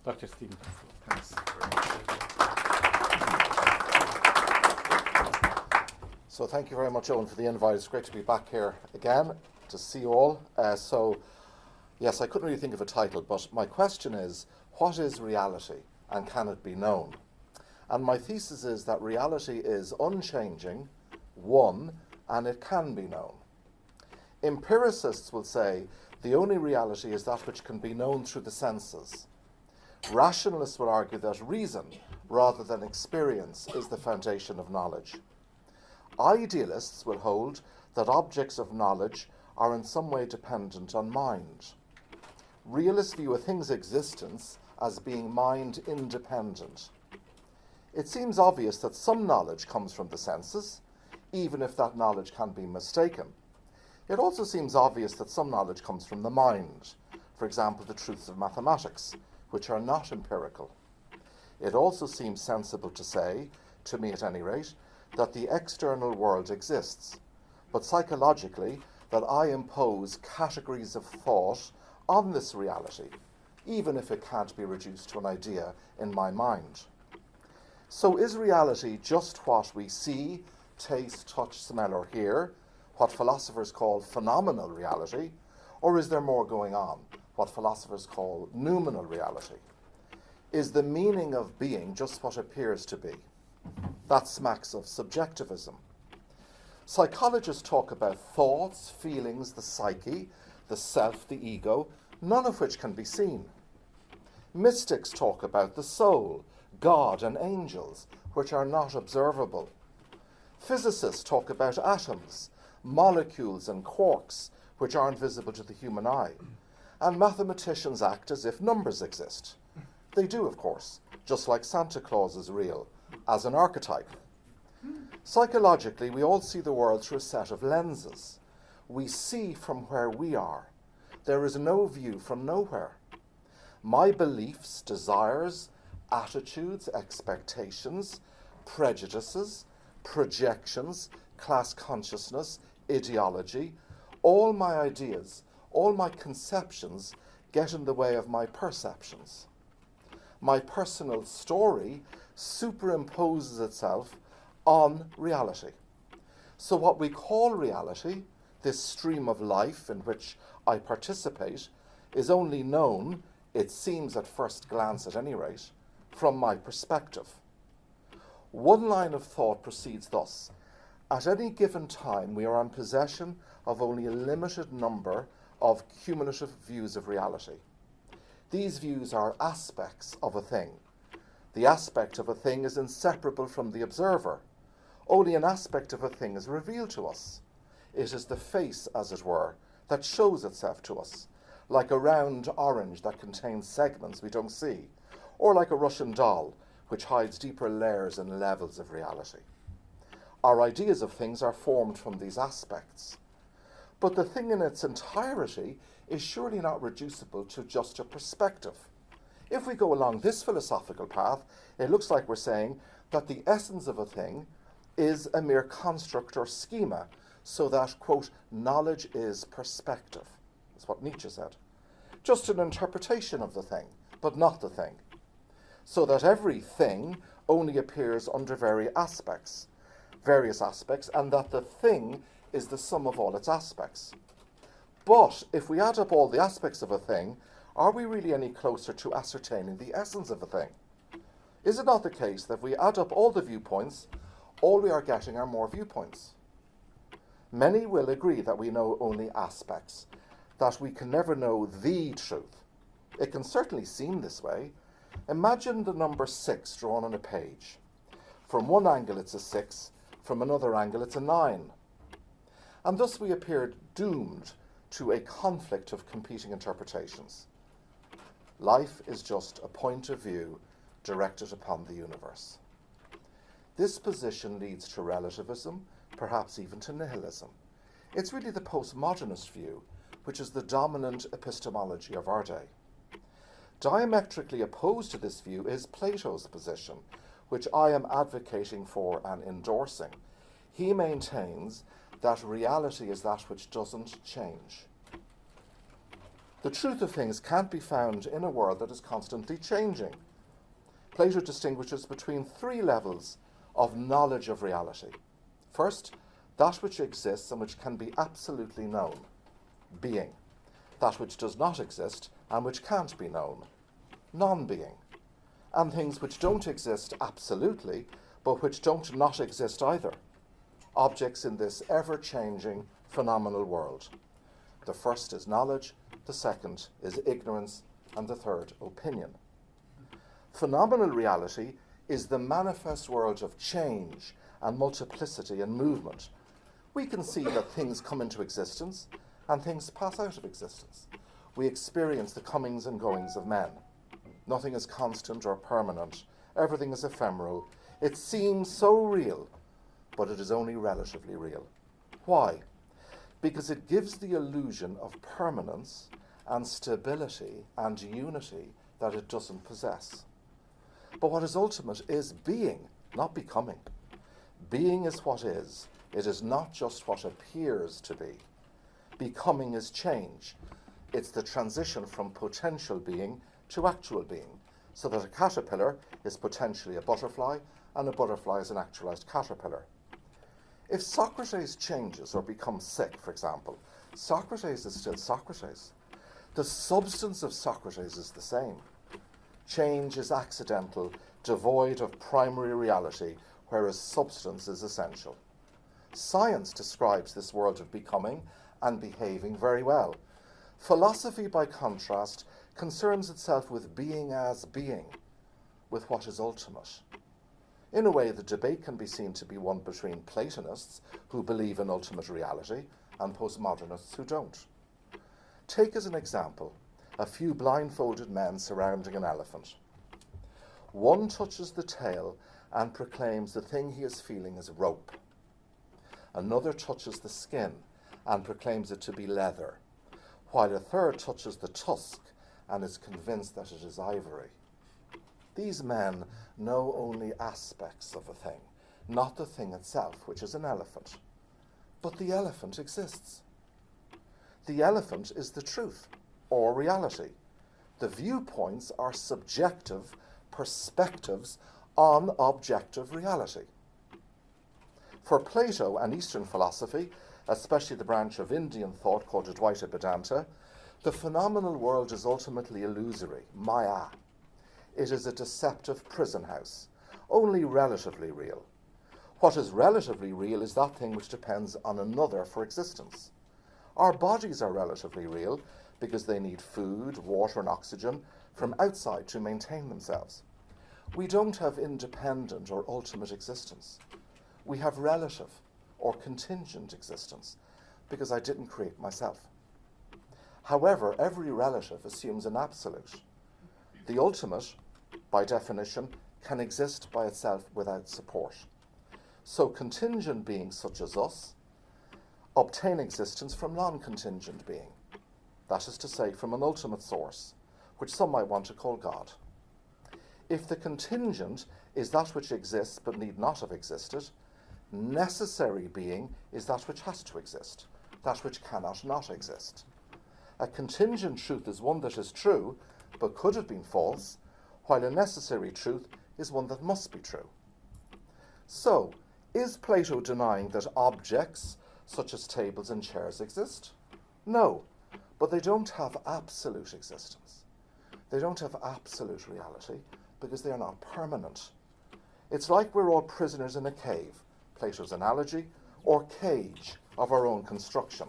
Dr. Stephen. Thanks. So thank you very much, Owen, for the invite. It's great to be back here again to see you all. Yes, I couldn't really think of a title, but my question is, what is reality and can it be known? And my thesis is that reality is unchanging, one, and it can be known. Empiricists will say the only reality is that which can be known through the senses. Rationalists will argue that reason, rather than experience, is the foundation of knowledge. Idealists will hold that objects of knowledge are in some way dependent on mind. Realists view a thing's existence as being mind independent. It seems obvious that some knowledge comes from the senses, even if that knowledge can be mistaken. It also seems obvious that some knowledge comes from the mind, for example, the truths of mathematics, which are not empirical. It also seems sensible to say, to me at any rate, that the external world exists, but psychologically that I impose categories of thought on this reality, even if it can't be reduced to an idea in my mind. So is reality just what we see, taste, touch, smell, or hear, what philosophers call phenomenal reality, or is there more going on, what philosophers call noumenal reality? Is the meaning of being just what appears to be? That smacks of subjectivism. Psychologists talk about thoughts, feelings, the psyche, the self, the ego, none of which can be seen. Mystics talk about the soul, God, and angels, which are not observable. Physicists talk about atoms, molecules, and quarks, which aren't visible to the human eye. And mathematicians act as if numbers exist. They do, of course, just like Santa Claus is real, as an archetype. Psychologically, we all see the world through a set of lenses. We see from where we are. There is no view from nowhere. My beliefs, desires, attitudes, expectations, prejudices, projections, class consciousness, ideology, all my ideas, all my conceptions get in the way of my perceptions. My personal story superimposes itself on reality. So what we call reality, this stream of life in which I participate, is only known, it seems at first glance at any rate, from my perspective. One line of thought proceeds thus. At any given time, we are in possession of only a limited number of cumulative views of reality. These views are aspects of a thing. The aspect of a thing is inseparable from the observer. Only an aspect of a thing is revealed to us. It is the face, as it were, that shows itself to us, like a round orange that contains segments we don't see, or like a Russian doll, which hides deeper layers and levels of reality. Our ideas of things are formed from these aspects. But the thing in its entirety is surely not reducible to just a perspective. If we go along this philosophical path, it looks like we're saying that the essence of a thing is a mere construct or schema, so that, quote, knowledge is perspective. That's what Nietzsche said. Just an interpretation of the thing, but not the thing. So that every thing only appears under various aspects, and that the thing is the sum of all its aspects. But if we add up all the aspects of a thing, are we really any closer to ascertaining the essence of a thing? Is it not the case that if we add up all the viewpoints, all we are getting are more viewpoints? Many will agree that we know only aspects, that we can never know the truth. It can certainly seem this way. Imagine the number 6 drawn on a page. From one angle it's a 6, from another angle it's a 9. And thus we appear doomed to a conflict of competing interpretations. Life is just a point of view directed upon the universe. This position leads to relativism, perhaps even to nihilism. It's really the postmodernist view, which is the dominant epistemology of our day. Diametrically opposed to this view is Plato's position, which I am advocating for and endorsing. He maintains that reality is that which doesn't change. The truth of things can't be found in a world that is constantly changing. Plato distinguishes between three levels of knowledge of reality. First, that which exists and which can be absolutely known, being. That which does not exist and which can't be known, non-being. And things which don't exist absolutely, but which don't not exist either, objects in this ever-changing phenomenal world. The first is knowledge, the second is ignorance, and the third, opinion. Phenomenal reality is the manifest world of change and multiplicity and movement. We can see that things come into existence and things pass out of existence. We experience the comings and goings of men. Nothing is constant or permanent. Everything is ephemeral. It seems so real, but it is only relatively real. Why? Because it gives the illusion of permanence and stability and unity that it doesn't possess. But what is ultimate is being, not becoming. Being is what is. It is not just what appears to be. Becoming is change. It's the transition from potential being to actual being, so that a caterpillar is potentially a butterfly, and a butterfly is an actualized caterpillar. If Socrates changes or becomes sick, for example, Socrates is still Socrates. The substance of Socrates is the same. Change is accidental, devoid of primary reality, whereas substance is essential. Science describes this world of becoming and behaving very well. Philosophy, by contrast, concerns itself with being as being, with what is ultimate. In a way, the debate can be seen to be one between Platonists, who believe in ultimate reality, and postmodernists who don't. Take as an example a few blindfolded men surrounding an elephant. One touches the tail and proclaims the thing he is feeling is rope. Another touches the skin and proclaims it to be leather, while a third touches the tusk and is convinced that it is ivory. These men know only aspects of a thing, not the thing itself, which is an elephant. But the elephant exists. The elephant is the truth, or reality. The viewpoints are subjective perspectives on objective reality. For Plato and Eastern philosophy, especially the branch of Indian thought called Advaita Vedanta, the phenomenal world is ultimately illusory, maya. It is a deceptive prison house, only relatively real. What is relatively real is that thing which depends on another for existence. Our bodies are relatively real because they need food, water, and oxygen from outside to maintain themselves. We don't have independent or ultimate existence. We have relative or contingent existence because I didn't create myself. However, every relative assumes an absolute. The ultimate, by definition, can exist by itself without support. So contingent beings such as us obtain existence from non-contingent being. That is to say, from an ultimate source, which some might want to call God. If the contingent is that which exists but need not have existed, necessary being is that which has to exist, that which cannot not exist. A contingent truth is one that is true but could have been false, while a necessary truth is one that must be true. So, is Plato denying that objects such as tables and chairs exist? No, but they don't have absolute existence. They don't have absolute reality because they are not permanent. It's like we're all prisoners in a cave, Plato's analogy, or cage of our own construction.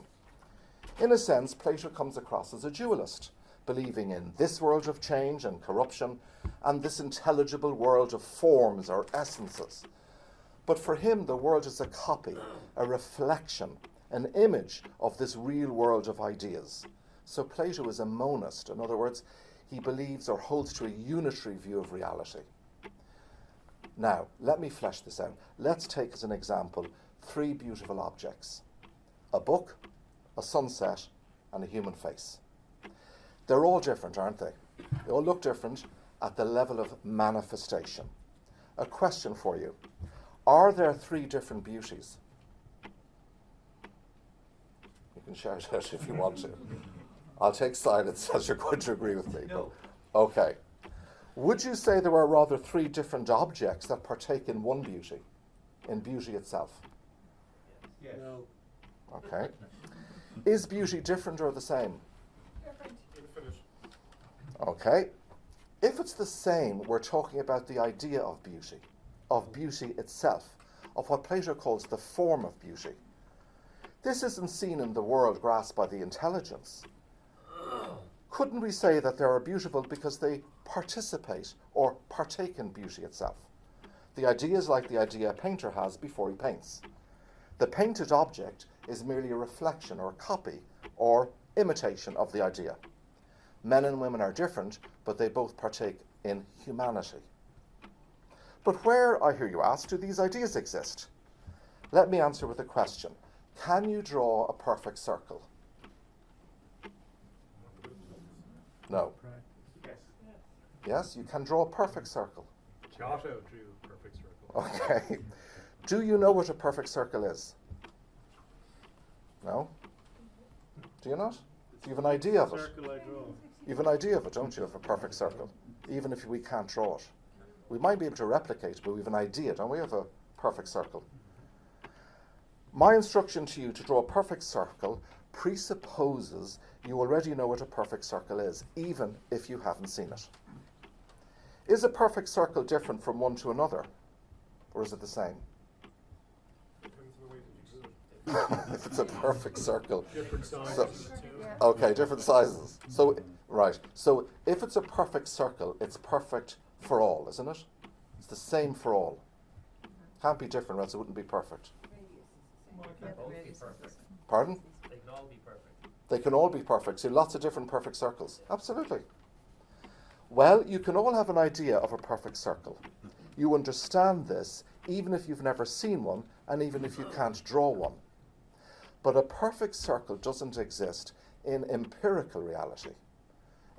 In a sense, Plato comes across as a dualist, believing in this world of change and corruption and this intelligible world of forms or essences. But for him, the world is a copy, a reflection, an image of this real world of ideas. So Plato is a monist. In other words, he believes or holds to a unitary view of reality. Now, let me flesh this out. Let's take as an example three beautiful objects: a book, a sunset, and a human face. They're all different, aren't they? They all look different at the level of manifestation. A question for you. Are there three different beauties? You can shout out if you want to. I'll take silence as you're going to agree with me. No. But, okay. Would you say there are rather three different objects that partake in one beauty, in beauty itself? Yes. No. Okay. Is beauty different or the same? Different. Okay. If it's the same, we're talking about the idea of beauty itself, of what Plato calls the form of beauty. This isn't seen in the world grasped by the intelligence. Couldn't we say that they are beautiful because they participate or partake in beauty itself? The idea is like the idea a painter has before he paints. The painted object is merely a reflection or copy or imitation of the idea. Men and women are different, but they both partake in humanity. But where, I hear you ask, do these ideas exist? Let me answer with a question. Can you draw a perfect circle? No. Yes. Yes, you can draw a perfect circle. Giotto drew a perfect circle. Okay. Do you know what a perfect circle is? No? Do you not? Do you have an idea of it? Circle I draw. You have an idea of it, don't you, of a perfect circle? Even if we can't draw it. We might be able to replicate it, but we have an idea, don't we, of a perfect circle? My instruction to you to draw a perfect circle presupposes you already know what a perfect circle is, even if you haven't seen it. Is a perfect circle different from one to another, or is it the same? Depends on the way that you drew it. If it's a perfect circle. Different sizes So- too. Okay, different sizes. So, right. So if it's a perfect circle, it's perfect for all, isn't it? It's the same for all. Can't be different, or else it wouldn't be perfect. Well, it can both be perfect. Pardon? They can all be perfect. They can all be perfect. See, lots of different perfect circles. Absolutely. Well, you can all have an idea of a perfect circle. You understand this even if you've never seen one and even if you can't draw one. But a perfect circle doesn't exist in empirical reality.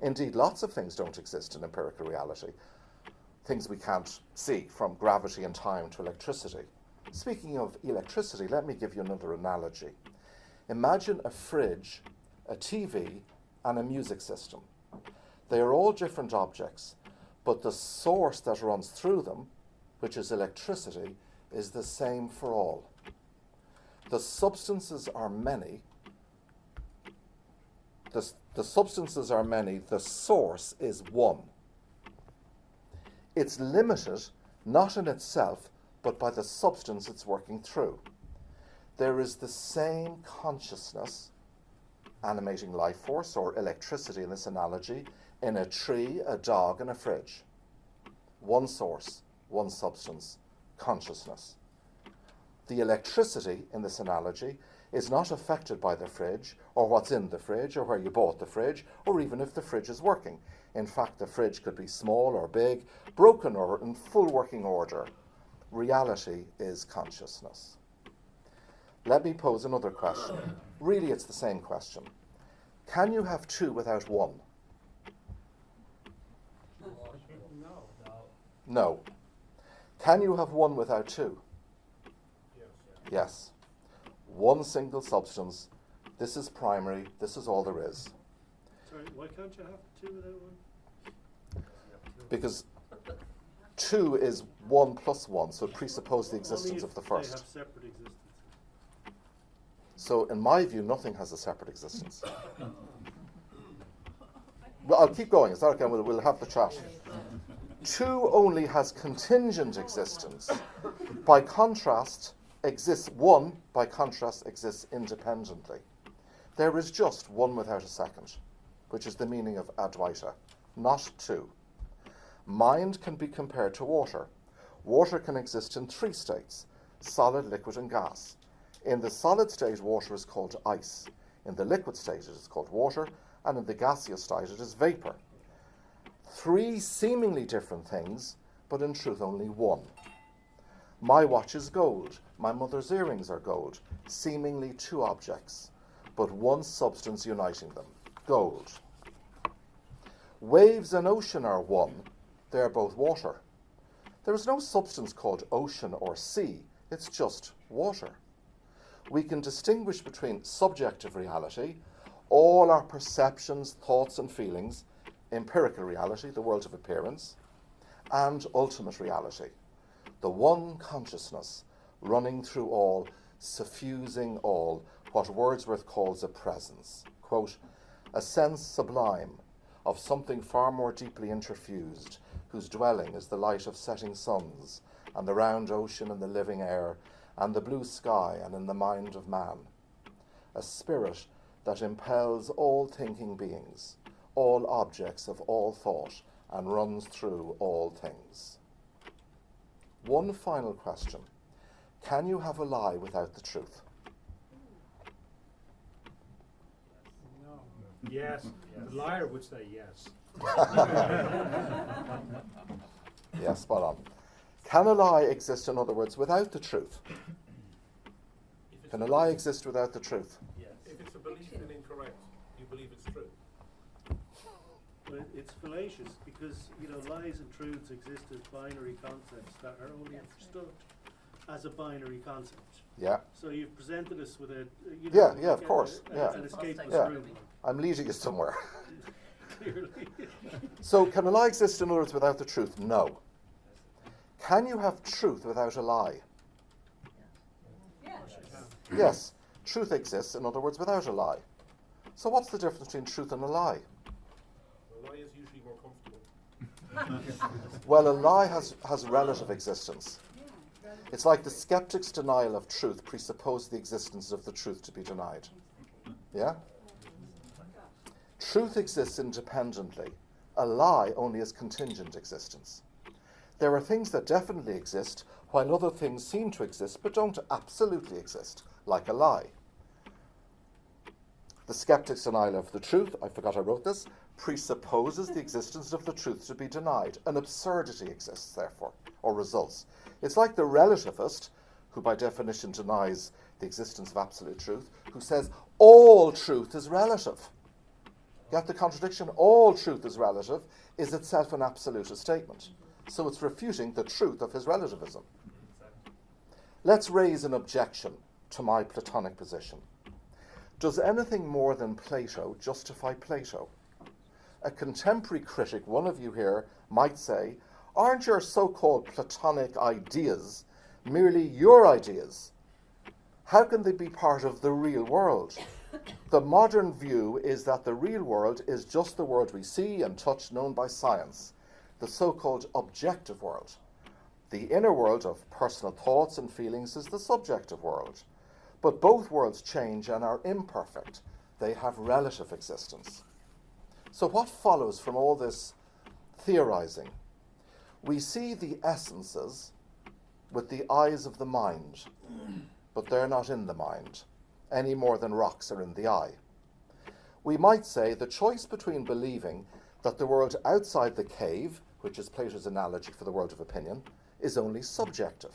Indeed, lots of things don't exist in empirical reality. Things we can't see, from gravity and time to electricity. Speaking of electricity, let me give you another analogy. Imagine a fridge, a TV, and a music system. They are all different objects, but the source that runs through them, which is electricity, is the same for all. The substances are many. The substances are many. The source is one. It's limited, not in itself, but by the substance it's working through. There is the same consciousness, animating life force, or electricity in this analogy, in a tree, a dog, and a fridge. One source, one substance, consciousness. The electricity in this analogy is not affected by the fridge, or what's in the fridge, or where you bought the fridge, or even if the fridge is working. In fact, the fridge could be small or big, broken or in full working order. Reality is consciousness. Let me pose another question. Really, it's the same question. Can you have two without one? No. No. Can you have one without two? Yes. Yes. One single substance. This is primary. This is all there is. Sorry, why can't you have two without one? Because 2 is 1 plus 1, so it presupposes the Only existence if of the they first. have separate existences. So in my view, nothing has a separate existence. Well, I'll keep going. Is that okay? We'll have the chat. 2 only has contingent existence. By contrast, 1, by contrast, exists independently. There is just one without a second, which is the meaning of Advaita, not 2. Mind can be compared to water. Water can exist in 3 states: solid, liquid, and gas. In the solid state, water is called ice. In the liquid state, it is called water, and in the gaseous state, it is vapor. 3 seemingly different things, but in truth only one. My watch is gold. My mother's earrings are gold. Seemingly 2 objects, but one substance uniting them: gold. Waves and ocean are one. They are both water. There is no substance called ocean or sea. It's just water. We can distinguish between subjective reality, all our perceptions, thoughts and feelings, empirical reality, the world of appearance, and ultimate reality, the one consciousness running through all, suffusing all, what Wordsworth calls a presence, quote, a sense sublime of something far more deeply interfused, whose dwelling is the light of setting suns, and the round ocean and the living air, and the blue sky and in the mind of man. A spirit that impels all thinking beings, all objects of all thought, and runs through all things. One final question. Can you have a lie without the truth? No. Yes. The liar would say yes. Yes, spot on. Can a lie exist, in other words, without the truth? Can a lie exist without the truth? Yes. If it's a belief in incorrect, you believe it's true. Well, it's fallacious because, lies and truths exist as binary concepts that are only understood as a binary concept. Yeah. So you've presented us with a, Yeah, of course, yeah. an escapeless Yeah. room. I'm leading you somewhere. Clearly. So can a lie exist, in other words, without the truth? No. Can you have truth without a lie? Yes. Truth exists, in other words, without a lie. So what's the difference between truth and a lie? A lie is usually more comfortable. Well, a lie has relative existence. It's like the skeptic's denial of truth presupposes the existence of the truth to be denied. Yeah? Truth exists independently. A lie only has contingent existence. There are things that definitely exist, while other things seem to exist but don't absolutely exist, like a lie. The skeptic's denial of the truth, I forgot I wrote this, presupposes the existence of the truth to be denied. An absurdity exists, therefore, or results. It's like the relativist, who by definition denies the existence of absolute truth, who says all truth is relative. Get the contradiction? All truth is relative is itself an absolutist statement. So it's refuting the truth of his relativism. Let's raise an objection to my Platonic position. Does anything more than Plato justify Plato? A contemporary critic, one of you here, might say, aren't your so-called Platonic ideas merely your ideas? How can they be part of the real world? The modern view is that the real world is just the world we see and touch, known by science, the so-called objective world. The inner world of personal thoughts and feelings is the subjective world. But both worlds change and are imperfect. They have relative existence. So what follows from all this theorizing? We see the essences with the eyes of the mind, but they're not in the mind, any more than rocks are in the eye. We might say the choice between believing that the world outside the cave, which is Plato's analogy for the world of opinion, is only subjective,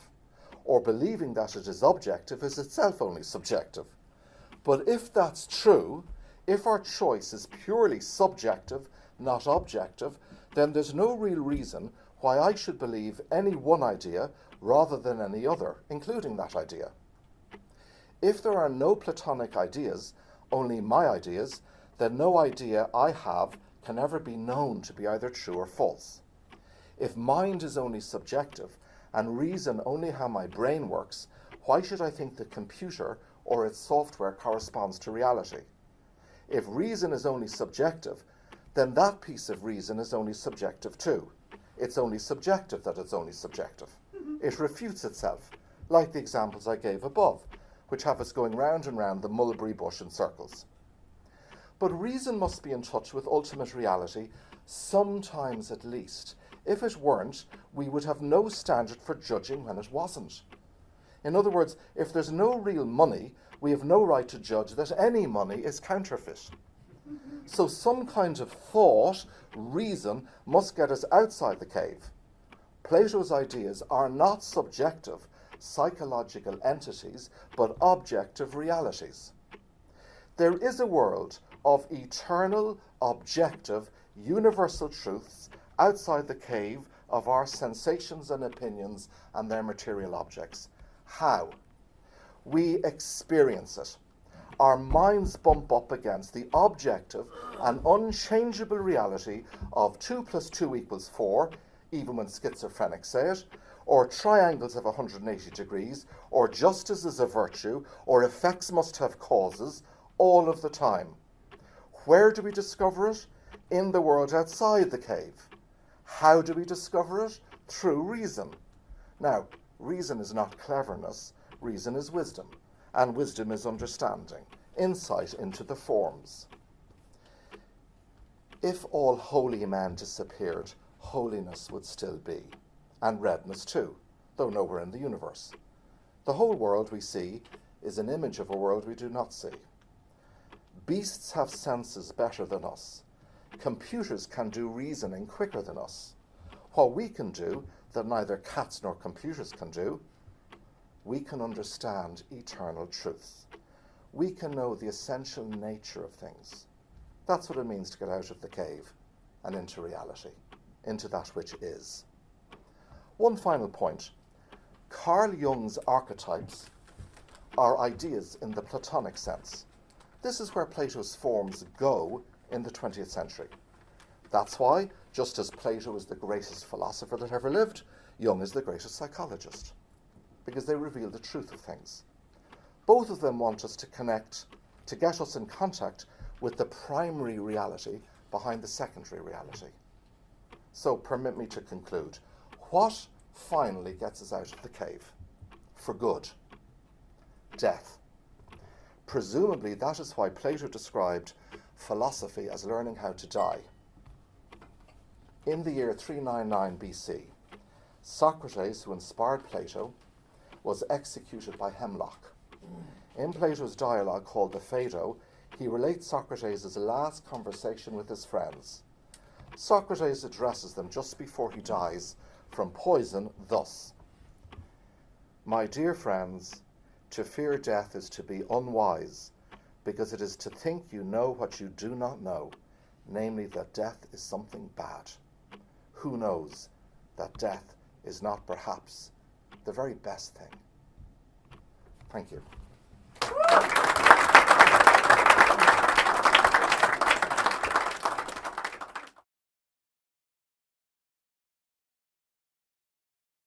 or believing that it is objective is itself only subjective. But if that's true, if our choice is purely subjective, not objective, then there's no real reason why I should believe any one idea rather than any other, including that idea. If there are no Platonic ideas, only my ideas, then no idea I have can ever be known to be either true or false. If mind is only subjective and reason only how my brain works, why should I think the computer or its software corresponds to reality? If reason is only subjective, then that piece of reason is only subjective too. It's only subjective that it's only subjective. It refutes itself, like the examples I gave above, which have us going round and round the mulberry bush in circles. But reason must be in touch with ultimate reality, sometimes at least. If it weren't, we would have no standard for judging when it wasn't. In other words, if there's no real money, we have no right to judge that any money is counterfeit. So some kind of thought, reason, must get us outside the cave. Plato's ideas are not subjective, psychological entities, but objective realities. There is a world of eternal, objective, universal truths outside the cave of our sensations and opinions and their material objects. How? We experience it. our minds bump up against the objective and unchangeable reality of 2 + 2 = 4, even when schizophrenics say it, or triangles of 180 degrees, or justice is a virtue, or effects must have causes, all of the time. Where do we discover it? In the world outside the cave. How do we discover it? Through reason. Now, reason is not cleverness, reason is wisdom, and wisdom is understanding, insight into the forms. If all holy men disappeared, holiness would still be, and redness too, though nowhere in the universe. The whole world we see is an image of a world we do not see. Beasts have senses better than us. Computers can do reasoning quicker than us. What we can do that neither cats nor computers can do, we can understand eternal truth. We can know the essential nature of things. That's what it means to get out of the cave and into reality, into that which is. One final point. Carl Jung's archetypes are ideas in the Platonic sense. This is where Plato's forms go in the 20th century. That's why, just as Plato is the greatest philosopher that ever lived, Jung is the greatest psychologist, because they reveal the truth of things. Both of them want us to connect, to get us in contact with the primary reality behind the secondary reality. So permit me to conclude. What finally gets us out of the cave? For good. Death. Presumably that is why Plato described philosophy as learning how to die. In the year 399 BC, Socrates, who inspired Plato, was executed by hemlock. In Plato's dialogue called the Phaedo, he relates Socrates' last conversation with his friends. Socrates addresses them just before he dies from poison thus: "My dear friends, to fear death is to be unwise, because it is to think you know what you do not know, namely that death is something bad. Who knows that death is not perhaps the very best thing?" Thank you.